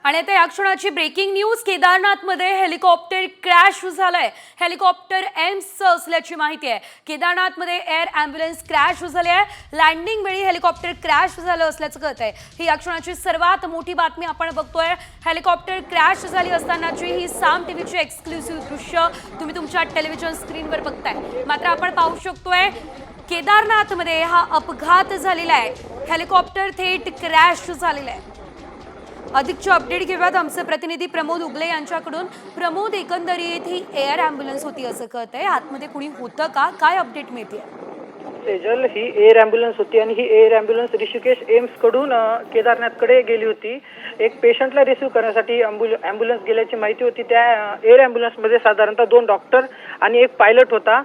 आणि आता या क्षणाची ब्रेकिंग न्यूज, केदारनाथमध्ये हेलिकॉप्टर क्रॅश झालंय। हेलिकॉप्टर एम्सचं असल्याची माहिती आहे। केदारनाथमध्ये एअर ॲम्ब्युलन्स क्रॅश झाली आहे। लँडिंग वेळी हेलिकॉप्टर क्रॅश झालं असल्याचं कळतंय। ही या क्षणाची सर्वात मोठी बातमी आपण बघतोय। हेलिकॉप्टर क्रॅश झाली असतानाची ही साम टीव्हीची एक्सक्लुसिव्ह दृश्य तुम्ही तुमच्या टेलिव्हिजन स्क्रीनवर बघताय। मात्र आपण पाहू शकतोय केदारनाथमध्ये हा अपघात झालेला आहे। हेलिकॉप्टर थेट क्रॅश झालेला आहे। अधिकचे अपडेट घेऊयात आमचे प्रतिनिधी प्रमोद उगले यांच्याकडून। प्रमोद, एकंदरीत ही एअर ॲम्ब्युलन्स होती असं कळतंय, आतमध्ये कुणी होतं का, काय अपडेट मिळते? सेजल, ही एअर ॲम्ब्युलन्स होती आणि ही एअर ॲम्ब्युलन्स ऋषिकेश एम्स कडून केदारनाथकडे गेली होती। एक पेशंटला रिसीव्ह करण्यासाठी ॲम्ब्युलन्स गेल्याची माहिती होती। त्या एअर ॲम्ब्युलन्समध्ये साधारणतः 2 डॉक्टर आणि एक पायलट होता।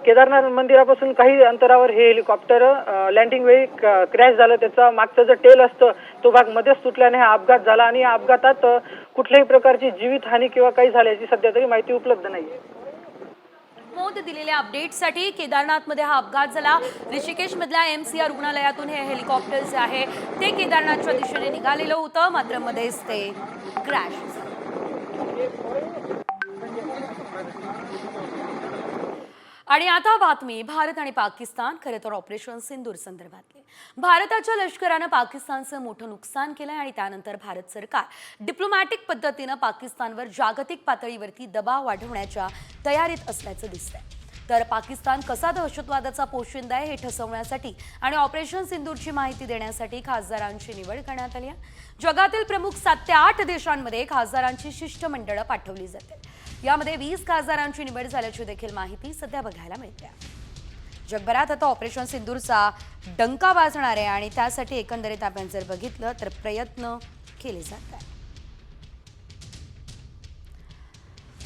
केदारनाथ मंदिरापासून काही अंतरावर हे हेलिकॉप्टर लँडिंग वेळी क्रॅश झालं। त्याचा मागचा जो टेल असतो तो भाग मध्येच तुटल्याने हा अपघात झाला आणि या अपघातात कुठल्याही प्रकारची जीवितहानी किंवा काही झाल्याची सध्या तरी माहिती उपलब्ध नाहीये। दिलेल्या अपडेटसाठी। केदारनाथमध्ये हा अपघात झाला। ऋषिकेश मधल्या एम्स या रुग्णालयातून हे हेलिकॉप्टर जे आहे ते केदारनाथच्या दिशेने निघालेलं होतं, मात्र मध्येच ते क्रॅश झालं। आणि आता बातमी भारत आणि पाकिस्तान, खरे तर ऑपरेशन सिंदूर संदर्भातली। भारताच्या लष्करानं पाकिस्तानचं मोठं नुकसान केलंय आणि त्यानंतर भारत सरकार डिप्लोमॅटिक पद्धतीनं पाकिस्तानवर जागतिक पातळीवरती दबाव वाढवण्याच्या तयारीत असल्याचं दिसतंय। तर पाकिस्तान कसा दहशतवादाचा पोशिंदा आहे हे ठसवण्यासाठी आणि ऑपरेशन सिंदूरची माहिती देण्यासाठी खासदारांची निवड करण्यात आली आहे। जगातील प्रमुख 7 ते 8 देशांमध्ये खासदारांची शिष्टमंडळं पाठवली जातील। यामध्ये 20 खासदारांची निवड झाल्याची देखील माहिती सध्या बघायला मिळते। जगभरात आता ऑपरेशन सिंदूरचा डंका वाजणार आहे आणि त्यासाठी एकंदरीत आपण जर बघितलं तर प्रयत्न केले जात आहेत।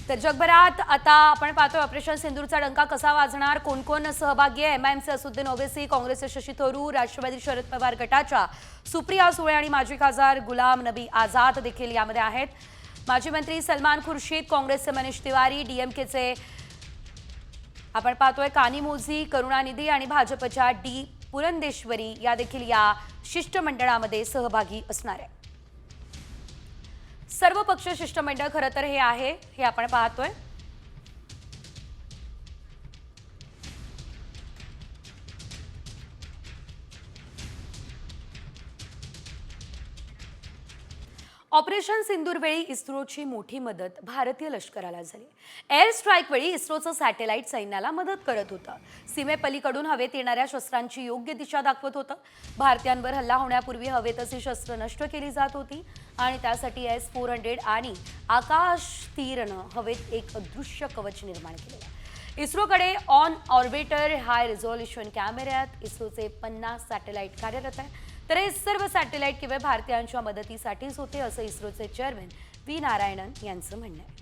तर जगभरात आता आपण पाहतोय ऑपरेशन सिंदूरचा डंका कसा वाजणार, कोण कोण सहभागी आहे। एमआयएमचे असुद्दीन ओवैसी, काँग्रेसचे शशी थरूर, राष्ट्रवादी शरद पवार गटाच्या सुप्रिया सुळे आणि माजी खासदार गुलाम नबी आझाद देखील यामध्ये आहेत। माजी मंत्री सलमान खुर्शीद, काँग्रेसचे मनीष तिवारी, डीएमकेचे आपण पाहतोय कानिमोझी, करुणानिधी आणि भाजपच्या डी पुरंदेश्वरी या देखील या शिष्टमंडळामध्ये सहभागी असणार आहे। सर्व पक्ष शिष्टमंडळ खरं तर हे आहे, हे आपण पाहतोय। ऑपरेशन सिंदूर वेळी इस्रोची मोठी मदत भारतीय लष्कराला झाली। एअर स्ट्राईक वेळी इस्रोचं सॅटेलाइट सैन्याला मदत करत होतं। सीमेपलीकडून हवेत येणाऱ्या शस्त्रांची योग्य दिशा दाखवत होतं। भारतीयांवर हल्ला होण्यापूर्वी हवेतच ही शस्त्र नष्ट केली जात होती आणि त्यासाठी S-400 आणि आकाश तीरनं हवेत एक अदृश्य कवच निर्माण केलं। इस्रोकडे ऑन ऑर्बिटर हाय रिझॉल्युशन कॅमेरे आहेत। इस्रोचे 50 सॅटेलाइट कार्यरत आहे। तर हे सर्व सॅटेलाइट केवळ भारतीयांच्या मदतीसाठीच होते असं इस्रोचे चेअरमन व्ही नारायणन यांचं म्हणणं आहे।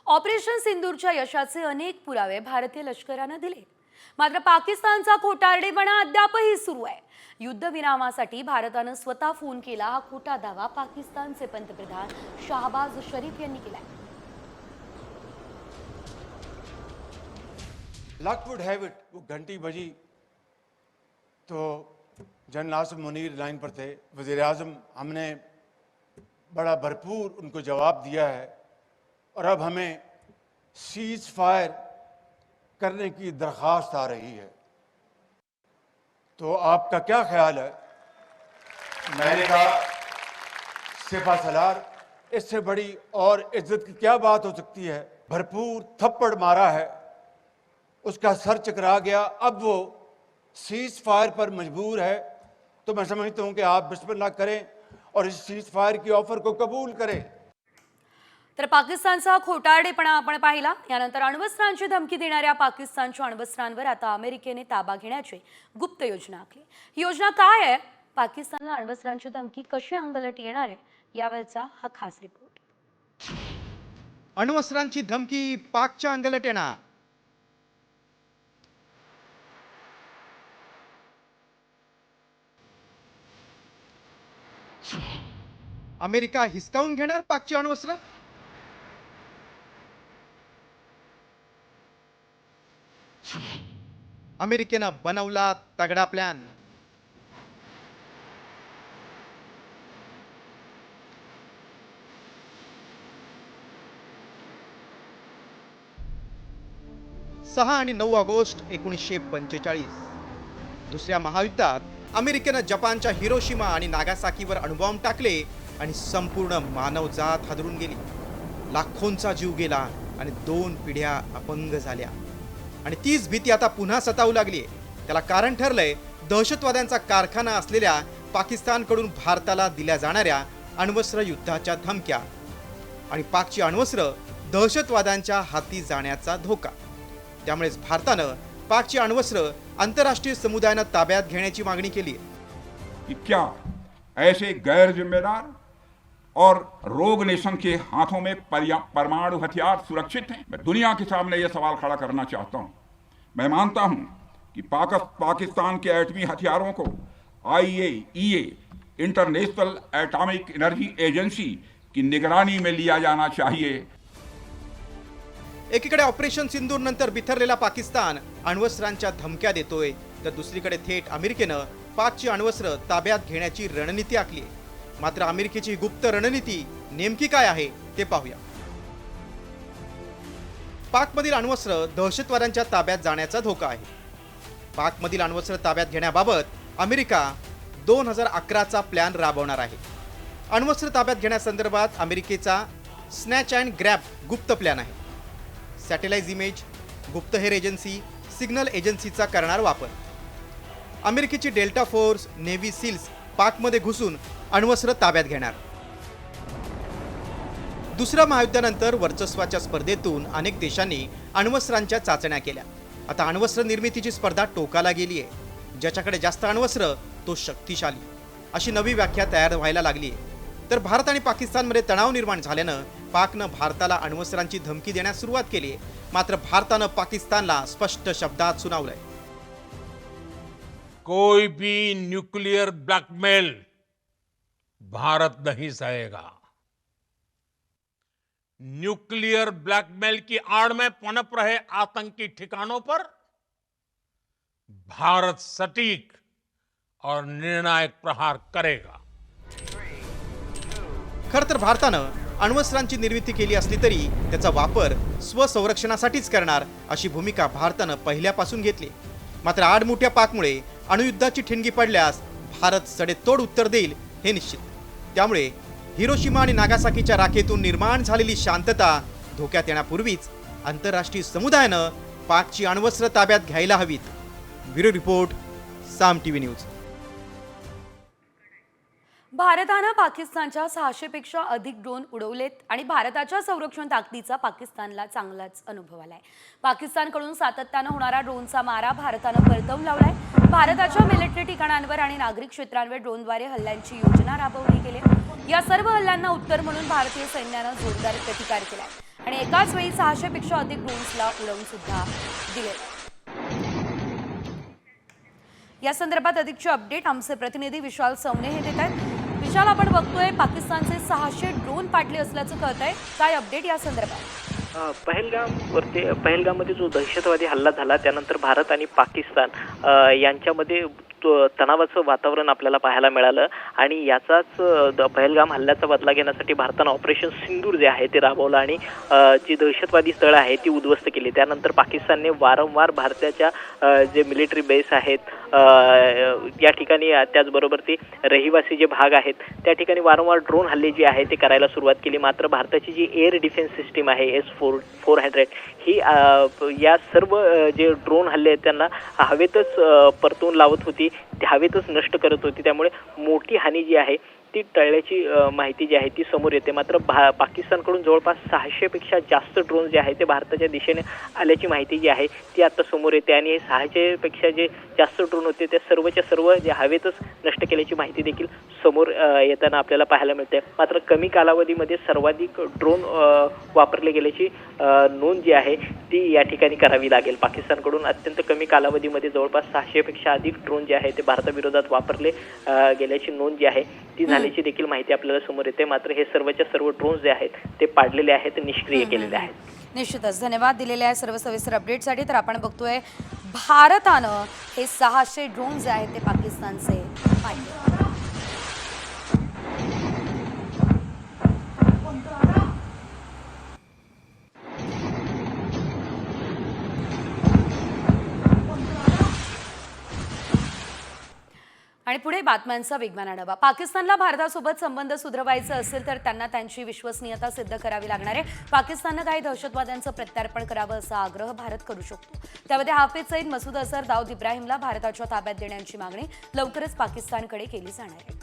ऑपरेशन सिंदूरच्या यशाचे अनेक पुरावे भारतीय लष्करानं दिले, मात्र पाकिस्तानचा खोटारडेपणा अद्यापही सुरू आहे। युद्धविरामासाठी भारतानं स्वतः फोन केला, हा खोटा दावा पाकिस्तानचे पंतप्रधान शाहबाज शरीफ यांनी केलाय। लक वुड हैव इट, वो घंटी बजी तो जनरल आसिम मुनीर लाइन पर थे। वज़ीर आज़म हमने बड़ा भरपूर उनको जवाब दिया है और अब हमें सीज फायर करने की दरख्वास्त आ रही है, तो आपका क्या ख्याल है? मैंने कहा सिपा सलार, इससे बड़ी और इज्जत की क्या बात हो सकती है। भरपूर थप्पड़ मारा है, उसका सर चकरा गया, अब वो सीज फायर पर मजबूर है। तो मैं समझता हूं कि आप बिस्मिल्लाह करें और इस सीज फायर की ऑफर को कबूल करें। तर पाकिस्तानचा खोटारडेपणा आपण पाहिला। यानंतर अण्वस्त्रांची धमकी देणाऱ्या पाकिस्तानच्या अण्वस्त्रांवर आता अमेरिकेने ताबा घेण्याची गुप्त योजना आखली। ही योजना काय आहे, पाकिस्तानला अण्वस्त्रांची धमकी कशी अंगलट येणार आहे, यावरचा हा खास रिपोर्ट। अण्वस्त्रांची धमकी पाकच्या अंगलट येणार। अमेरिका हिसकावून घेणार पाकची अण्वस्त्र। अमेरिकेनं बनवला तगडा प्लॅन. सहा आणि 9 ऑगस्ट 1945 दुसऱ्या महायुद्धात अमेरिकेनं जपानच्या हिरोशिमा आणि नागासाकीवर अणुबॉम्ब टाकले आणि संपूर्ण मानवजात हादरून गेली. लाखोंचा जीव गेला आणि 2 पिढ्या अपंग झाल्या. आणि तीच भीती आता पुन्हा सतावू लागली. त्याला कारण ठरलंय दहशतवाद्यांचा कारखाना असलेल्या पाकिस्तानकडून भारताला दिल्या जाणाऱ्या अण्वस्त्र युद्धाच्या धमक्या आणि पाकची अण्वस्त्र दहशतवाद्यांच्या हाती जाण्याचा धोका. त्यामुळेच भारतानं पाकची अण्वस्त्र आंतरराष्ट्रीय समुदायानं ताब्यात घेण्याची मागणी केली आहे. कि क्या ऐसे गैर जिम्मेदार और रोग नेशन के हाथों में परमाणु हथियार सुरक्षित हैं? मैं दुनिया के सामने यह सवाल खड़ा करना चाहता हूं. मैं मानता हूं कि पाकिस्तान के एटमी हथियारों को IAEA international atomic energy agency की निगरानी में लिया जाना चाहिए. एकीकडे ऑपरेशन सिंदूर नंतर बिथरलेला पाकिस्तान अण्वस्त्रांच्या धमक्या देतोय, तर दुसरीकडे थेट अमेरिकेनं पाकची अण्वस्त्र ताब्यात घेण्याची रणनीती आखली आहे. मात्र अमेरिकेची गुप्त रणनीती नेमकी काय आहे ते पाहूया. पाकमधील अण्वस्त्र दहशतवाद्यांच्या ताब्यात जाण्याचा धोका आहे. पाकमधील अण्वस्त्र ताब्यात घेण्याबाबत अमेरिका 2011चा प्लॅन राबवणार आहे. अण्वस्त्र ताब्यात घेण्यासंदर्भात अमेरिकेचा स्नॅच अँड ग्रॅब गुप्त प्लॅन आहे. सॅटेलाइट इमेज, गुप्तहेर एजन्सी, सिग्नल एजन्सीचा करणार वापर. अमेरिकेची डेल्टा फोर्स, नेव्ही सील्स पाकमध्ये घुसून अण्वस्त्र ताब्यात घेणार. दुसऱ्या महायुद्धानंतर वर्चस्वाच्या स्पर्धेतून अनेक देशांनी अण्वस्त्रांच्या चाचण्या केल्या. आता अण्वस्त्र निर्मितीची स्पर्धा टोकाला गेली आहे. ज्याच्याकडे जास्त अण्वस्त्र तो शक्तिशाली, अशी नवी व्याख्या तयार व्हायला लागली आहे. तर भारत आणि पाकिस्तानमध्ये तणाव निर्माण झाल्यानं पाकनं भारताला अण्वस्त्रांची धमकी देण्यास सुरुवात केली आहे. मात्र भारतानं पाकिस्तानला स्पष्ट शब्दात सुनावलंय. कोई भी न्यूक्लियर ब्लैकमेल भारत नहीं सहेगा. न्यूक्लियर ब्लैकमेल की आड़ में पनप रहे आतंकी ठिकानों पर भारत सटीक और निर्णायक प्रहार करेगा. खरं तर भारतानं अण्वस्त्रांची निर्मिती केली असली तरी त्याचा वापर स्वसंरक्षणासाठीच करणार अशी भूमिका भारतानं पहिल्यापासून घेतली. मात्र आडमुठ्या पाकमुळे अणुयुद्धाची ठिणगी पडल्यास भारत सडेतोड उत्तर देईल हे निश्चित. त्यामुळे हिरोशिमा आणि नागासाकीच्या राखेतून निर्माण झालेली शांतता धोक्यात येण्यापूर्वीच आंतरराष्ट्रीय समुदायानं पाकची अण्वस्त्र ताब्यात घ्यायला हवीत. ब्युरो रिपोर्ट, साम टीव्ही न्यूज. भारतानं पाकिस्तानच्या 600 पेक्षा अधिक ड्रोन उडवलेत आणि भारताच्या संरक्षण ताकदीचा पाकिस्तानला चांगलाच अनुभव आलाय. पाकिस्तानकडून सातत्यानं होणारा ड्रोनचा मारा भारतानं परतवून लावलाय. भारताच्या मिलिटरी ठिकाणांवर आणि नागरिक क्षेत्रांवर ड्रोनद्वारे हल्ल्यांची योजना राबवली गेली. या सर्व हल्ल्यांना उत्तर म्हणून भारतीय सैन्यानं जोरदार प्रतिकार केलाय आणि एकाच वेळी 600 पेक्षा अधिक ड्रोन्सला उडवून सुद्धा दिले. या संदर्भात अधिकचे अपडेट आमचे प्रतिनिधी विशाल सवने हे देत आहेत. विशाल, आपण बघतोय पाकिस्तानचे 600 ड्रोन पाडले असल्याचं कळतंय. काय अपडेट या संदर्भात? पहलगाममध्ये जो दहशतवादी हल्ला झाला त्यानंतर भारत आणि पाकिस्तान यांच्यामध्ये तणावाचं वातावरण आपल्याला पाहायला मिळालं आणि याचाच पहलगाम हल्ल्याचा बदला घेण्यासाठी भारतानं ऑपरेशन सिंदूर जे आहे ते राबवलं आणि जी दहशतवादी स्थळं आहेत ती उद्ध्वस्त केली. त्यानंतर पाकिस्तानने वारंवार भारताच्या जे मिलिटरी बेस आहेत या ठिकाणी, त्याचबरोबर ते रहिवासी जे भाग आहेत त्या ठिकाणी वारंवार ड्रोन हल्ले जे आहे ते करायला सुरुवात केली. मात्र भारताची जी एअर डिफेन्स सिस्टीम आहे S-400 ही या सर्व जे ड्रोन हल्ले आहेत त्यांना हवेतच परतवून लावत होती, हवेतच नष्ट करत होती. त्यामुळे मोठी हानी जी आहे ती टळल्याची माहिती जी आहे ती समोर येते. मात्र पाकिस्तानकडून जवळपास 600 पेक्षा जास्त ड्रोन जे आहे ते भारताच्या दिशेने आल्याची माहिती जी आहे ती आता समोर येते आणि हे 600 पेक्षा जे जास्त ड्रोन होते ते सर्वच्या सर्व जे हवेतच नष्ट केल्याची माहिती देखील समोर येताना आपल्याला पाहायला मिळते. मात्र कमी कालावधीमध्ये सर्वाधिक ड्रोन वापरले गेल्याची नोंद जी आहे ती या ठिकाणी करावी लागेल. पाकिस्तानकडून अत्यंत कमी कालावधीमध्ये जवळपास 600 पेक्षा अधिक ड्रोन जे आहे ते भारताविरोधात वापरले गेल्याची नोंद जी आहे ती झाल्याची देखील माहिती आपल्याला समोर येते. मात्र हे सर्वच्या सर्व ड्रोन्स जे आहेत ते पाडलेले आहेत, निष्क्रिय केलेले आहेत. निश्चितच धन्यवाद दिलेल्या सर्व सविस्तर अपडेटसाठी. तर आपण बघतोय भारतानं हे 600 ड्रोन जे आहेत ते पाकिस्तानचे पाडले. आणि पुढे बातम्यांचा वेगवान आढावा. पाकिस्तानला भारतासोबत संबंध सुधारायचे असेल तर त्यांना त्यांची विश्वसनीयता सिद्ध करावी लागणार आहे. पाकिस्ताननं काही दहशतवाद्यांचं प्रत्यार्पण करावं असा आग्रह भारत करू शकतो. त्यामध्ये हाफिज सईद, मसूद अझहर, दाऊद इब्राहिमला भारताच्या ताब्यात देण्याची मागणी लवकरच पाकिस्तानकडे केली जाणार आहे.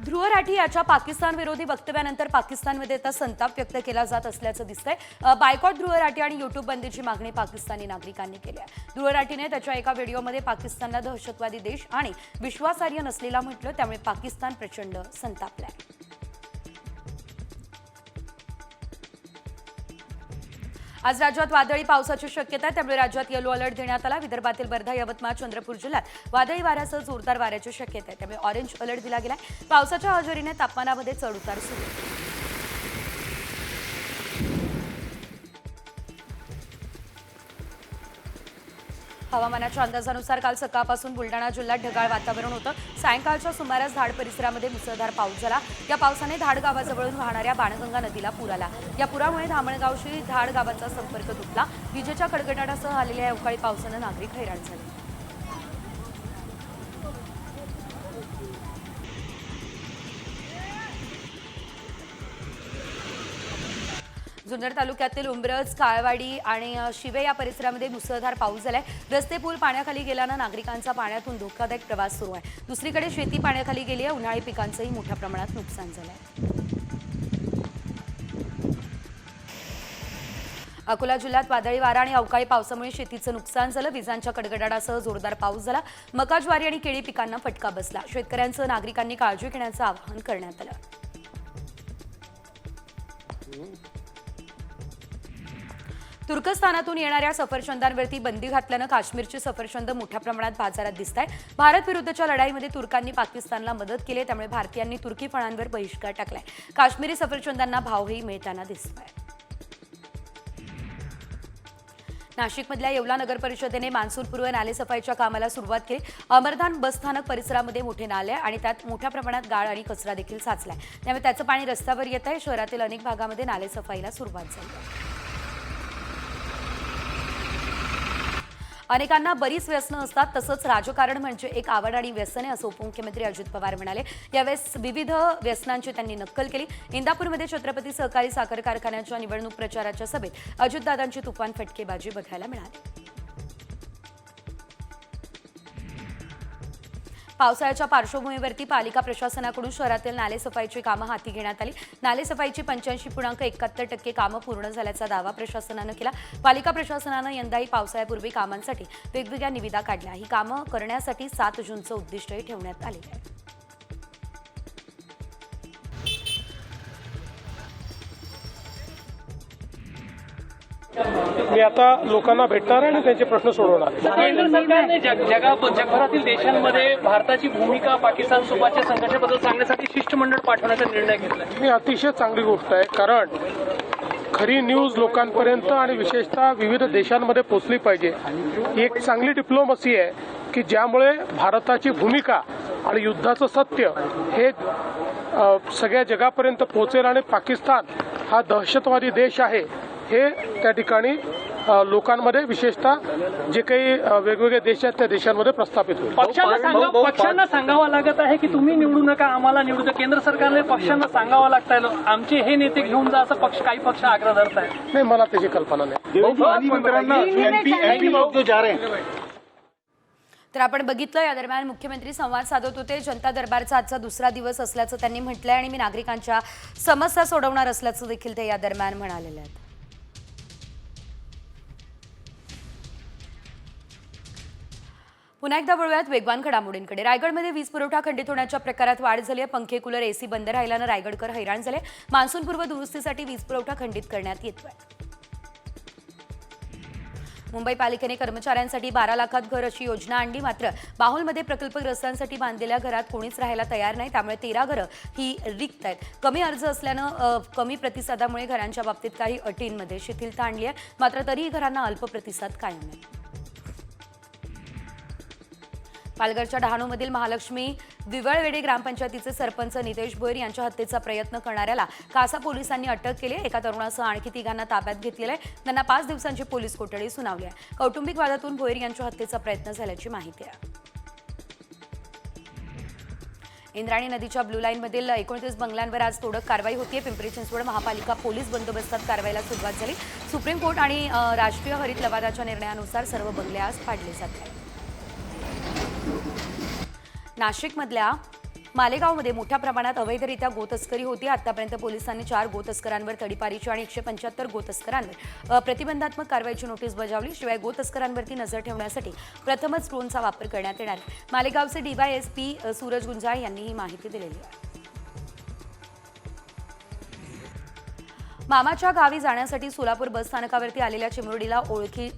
ध्रुव राठी याच्या पाकिस्तान विरोधी वक्तव्यानंतर पाकिस्तानमध्ये आता संताप व्यक्त केला जात असल्याचं दिसतंय. बायकॉट ध्रुव राठी आणि युट्यूब बंदीची मागणी पाकिस्तानी नागरिकांनी केली आहे. ध्रुव राठीने त्याच्या एका व्हिडिओमध्ये पाकिस्तानला दहशतवादी देश आणि विश्वासार्ह नसलेला म्हटलं, त्यामुळे पाकिस्तान प्रचंड संतापलाय. आज राज्यात वादळी पावसाची शक्यता आहे, त्यामुळे राज्यात येलो अलर्ट देण्यात आला. विदर्भातील वर्धा, यवतमाळ, चंद्रपूर जिल्ह्यात वादळी वाऱ्यासह जोरदार वाऱ्याची शक्यता आहे, त्यामुळे ऑरेंज अलर्ट दिला गेला. पावसाच्या हजेरीने तापमानामध्ये चढउतार सुरू आहे. हवामानाच्या अंदाजानुसार काल सकाळपासून बुलढाणा जिल्ह्यात ढगाळ वातावरण होतं. सायंकाळच्या सुमारास धाड परिसरामध्ये मुसळधार पाऊस झाला. या पावसाने धाड गावाजवळून वाहणाऱ्या बाणगंगा नदीला पूर आला. या पुरामुळे धामणगावशी धाड गावाचा संपर्क तुटला. विजेच्या कडकडाटासह आलेल्या या अवकाळी पावसानं नागरिक हैराण झाले. जुन्नर तालुक्यातील उंबरज, काळवाडी आणि शिवे या परिसरामध्ये मुसळधार पाऊस झालाय. रस्ते पूल पाण्याखाली गेल्यानं नागरिकांचा पाण्यातून धोकादायक प्रवास सुरू आहे. दुसरीकडे शेती पाण्याखाली गेली आहे. उन्हाळी पिकांचंही मोठ्या प्रमाणात नुकसान झालंय. अकोला जिल्ह्यात वादळी वारा आणि अवकाळी पावसामुळे शेतीचं नुकसान झालं. विजांच्या कडकडाटासह जोरदार पाऊस झाला. मका, ज्वारी आणि केळी पिकांना फटका बसला. शेतकऱ्यांचं नागरिकांनी काळजी घेण्याचं आवाहन करण्यात आलं. तुर्कस्तानातून येणाऱ्या सफरचंदांवरती बंदी घातल्यानं काश्मीरची सफरचंद मोठ्या प्रमाणात बाजारात दिसत आहे. भारत विरुद्धच्या लढाईमध्ये तुर्कांनी पाकिस्तानला मदत केली, त्यामुळे भारतीयांनी तुर्की फळांवर बहिष्कार टाकलाय. काश्मीरी सफरचंदांना भावही मिळताना दिसतोय. नाशिकमधल्या येवला नगर परिषदेने मान्सूनपूर्व नालेसफाईच्या कामाला सुरुवात केली. अमरधाम बसस्थानक परिसरामध्ये मोठे नाले आणि त्यात मोठ्या प्रमाणात गाळ आणि कचरा देखील साचलाय, त्यामुळे त्याचं पाणी रस्त्यावर येत आहे. शहरातील अनेक भागामध्ये नालेसफाईला सुरुवात झाली आहे. अनेकांना बरीच व्यसनं असतात, तसंच राजकारण म्हणजे एक आवड आणि व्यसन आहे असं उपमुख्यमंत्री अजित पवार म्हणाले. यावेळेस विविध व्यसनांची त्यांनी नक्कल केली. इंदापूरमध्ये छत्रपती सहकारी साखर कारखान्याच्या निवडणूक प्रचाराच्या सभेत अजितदादांची तुफान फटकेबाजी बघायला मिळाली. पावसाळ्याच्या पार्श्वभूमीवरती पालिका प्रशासनाकडून शहरातील नालेसफाईची कामं हाती घेण्यात आली. नालेसफाईची 85.71% कामं पूर्ण झाल्याचा दावा प्रशासनानं केला. पालिका प्रशासनानं यंदाही पावसाळ्यापूर्वी कामांसाठी वेगवेगळ्या निविदा काढल्या. ही कामं करण्यासाठी 7 जूनचं उद्दिष्टही ठेवण्यात आलेलं आहे. मी आता लोकांना भेटणार आणि त्यांचे प्रश्न सोडवणार. केंद्र सरकारने जगभरातील देशांमध्ये भारताची भूमिका पाकिस्तान सोबतच्या संघर्षाबद्दल सांगण्यासाठी शिष्टमंडळ पाठवण्याचा निर्णय घेतला. ही अतिशय चांगली गोष्ट आहे, कारण खरी न्यूज लोकांपर्यंत आणि विशेषतः विविध देशांमध्ये पोहोचली पाहिजे. ही एक चांगली डिप्लोमसी आहे की ज्यामुळे भारताची भूमिका आणि युद्धाचं सत्य हे सगळ्या जगापर्यंत पोहोचेल आणि पाकिस्तान हा दहशतवादी देश आहे हे त्या ठिकाणी लोकांमध्ये विशेषतः जे काही वेगवेगळे देश आहेत त्या देशांमध्ये प्रस्थापित होईल. पक्षांना सांगावं लागत आहे की तुम्ही निवडू नका, आम्हाला निवडू द्या. केंद्र सरकारने पक्षांना सांगावं लागत आहे आमचे हे नेते घेऊन जा असं काही पक्ष आग्रह धरत आहे. नाही, मला त्याची कल्पना नाही. तर आपण बघितलं या दरम्यान मुख्यमंत्री संवाद साधत होते. जनता दरबारचा आजचा दुसरा दिवस असल्याचं त्यांनी म्हटलंय आणि मी नागरिकांच्या समस्या सोडवणार असल्याचं देखील ते या दरम्यान म्हणालेले आहेत. पुन्हा एकदा वळूयात वेगवान घडामोडींकडे. रायगडमध्ये वीज पुरवठा खंडित होण्याच्या प्रकारात वाढ झाली आहे. पंखे, कूलर, एसी बंद राहिल्यानं रायगडकर हैराण झाले. मान्सूनपूर्व दुरुस्तीसाठी वीज पुरवठा खंडित करण्यात येतोय. मुंबई पालिकेने कर्मचाऱ्यांसाठी 12 लाखात घर अशी योजना आणली, मात्र बाहुलमध्ये प्रकल्पग्रस्तांसाठी बांधलेल्या घरात कोणीच राहायला तयार नाही. त्यामुळे 13 घरं ही रिक्त आहेत. कमी अर्ज असल्यानं कमी प्रतिसादामुळे घरांच्या बाबतीत काही अटींमध्ये शिथिलता आणली आहे, मात्र तरीही घरांना अल्प प्रतिसाद कायम आहे. पालघरच्या डहाणूमधील महालक्ष्मी विवळवेडे ग्रामपंचायतीचे सरपंच नितेश भोयर यांच्या हत्येचा प्रयत्न करणाऱ्याला कासा पोलिसांनी अटक केली आहे. एका तरुणासह आणखी 3 ताब्यात घेतलेलं आहे. त्यांना 5 दिवसांची पोलीस कोठडी सुनावली आहे. कौटुंबिक वादातून भोयर यांच्या हत्येचा प्रयत्न झाल्याची माहिती आहे. इंद्रायणी नदीच्या ब्लू लाईनमधील 29 बंगल्यांवर आज तोडक कारवाई होतीये. पिंपरी चिंचवड महापालिका पोलीस बंदोबस्तात कारवाईला सुरुवात झाली. सुप्रीम कोर्ट आणि राष्ट्रीय हरित लवादाच्या निर्णयानुसार सर्व बंगले आज पाडले जात आहेत. नाशिकमधल्या मालेगावमध्ये मोठ्या प्रमाणात अवैधरित्या गोतस्करी होती. आतापर्यंत पोलिसांनी 4 गोतस्करांवर तडीपारीची आणि 175 गोतस्करांवर प्रतिबंधात्मक कारवाईची नोटीस बजावली. शिवाय गोतस्करांवरती नजर ठेवण्यासाठी प्रथमच ड्रोनचा वापर करण्यात येणार आहे. मालेगावचे DYSP सूरज गुंजाळ यांनी ही माहिती दिलेली आहे. मामाच्या गावी जाण्यासाठी सोलापूर बस स्थानकावरती आलेल्या चिमुरडीला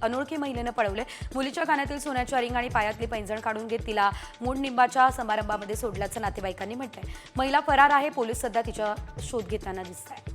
अनोळखी महिलेनं पळवले. मुलीच्या कानातील सोन्याच्या रिंग आणि पायातली पैंजण काढून घेत तिला मूडनिंबाच्या समारंभामध्ये सोडल्याचं नातेवाईकांनी म्हटलंय. महिला फरार आहे. पोलीस सध्या तिचा शोध घेताना दिसत आहेत.